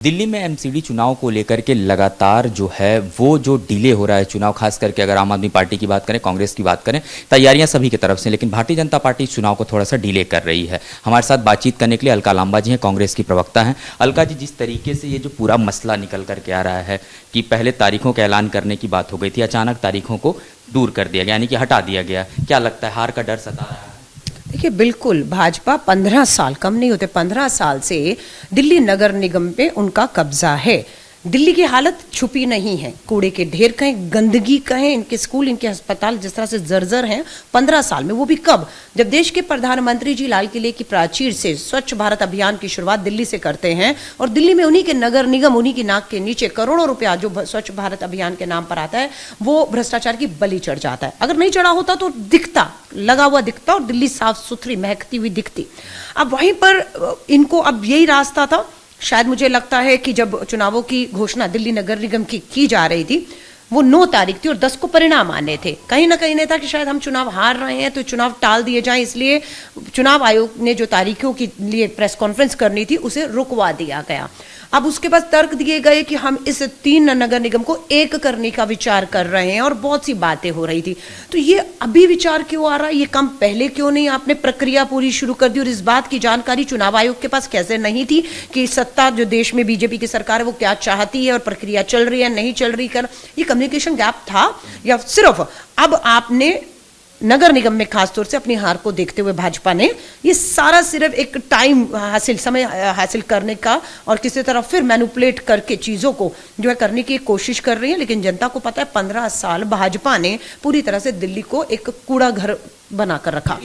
दिल्ली में एमसीडी चुनाव को लेकर के लगातार जो है वो जो डिले हो रहा है चुनाव, खास करके अगर आम आदमी पार्टी की बात करें, कांग्रेस की बात करें, तैयारियां सभी की तरफ से, लेकिन भारतीय जनता पार्टी चुनाव को थोड़ा सा डिले कर रही है। हमारे साथ बातचीत करने के लिए अलका लांबा जी हैं, कांग्रेस की प्रवक्ता हैं। अलका जी, जिस तरीके से ये जो पूरा मसला निकल करके आ रहा है कि पहले तारीखों का ऐलान करने की बात हो गई थी, अचानक तारीखों को दूर कर दिया गया, यानी कि हटा दिया गया, क्या लगता है हार का डर सता रहा है? देखिए, बिल्कुल भाजपा 15 साल, कम नहीं होते, 15 साल से दिल्ली नगर निगम पे उनका कब्जा है। दिल्ली की हालत छुपी नहीं है, कूड़े के ढेर कहें, गंदगी कहें, इनके स्कूल, इनके अस्पताल जिस तरह से जर्जर हैं 15 साल में, वो भी कब, जब देश के प्रधानमंत्री जी लाल किले की प्राचीर से स्वच्छ भारत अभियान की शुरुआत दिल्ली से करते हैं और दिल्ली में उन्हीं के नगर निगम, उन्हीं की नाक के नीचे करोड़ों रुपया जो स्वच्छ भारत अभियान के नाम पर आता है वो भ्रष्टाचार की बलि चढ़ जाता है। अगर नहीं चढ़ा होता तो दिखता, लगा हुआ दिखता और दिल्ली साफ सुथरी महकती हुई दिखती। अब वहीं पर इनको अब यही रास्ता था। शायद मुझे लगता है कि जब चुनावों की घोषणा दिल्ली नगर निगम की जा रही थी, वो 9 तारीख थी और 10 को परिणाम आने थे। कहीं ना कहीं नहीं था कि शायद हम चुनाव हार रहे हैं तो चुनाव टाल दिए जाएं, इसलिए चुनाव आयोग ने जो तारीखों के लिए प्रेस कॉन्फ्रेंस करनी थी उसे रुकवा दिया गया। अब उसके बाद तर्क दिए गए कि हम इस 3 नगर निगम को एक करने का विचार कर रहे हैं और बहुत सी बातें हो रही थी। तो ये अभी विचार क्यों आ रहा है, ये काम पहले क्यों नहीं आपने प्रक्रिया पूरी शुरू कर दी? और इस बात की जानकारी चुनाव आयोग के पास कैसे नहीं थी कि सत्ता जो देश में बीजेपी की सरकार है वो क्या चाहती है और प्रक्रिया चल रही है नहीं चल रही, कर ये कम्युनिकेशन गैप था या सिर्फ अब आपने नगर निगम में खासतौर से अपनी हार को देखते हुए भाजपा ने ये सारा सिर्फ एक टाइम हासिल, समय हासिल करने का और किसी तरह फिर मैनिपुलेट करके चीजों को जो है करने की कोशिश कर रही है? लेकिन जनता को पता है 15 साल भाजपा ने पूरी तरह से दिल्ली को एक कूड़ा घर बनाकर रखा।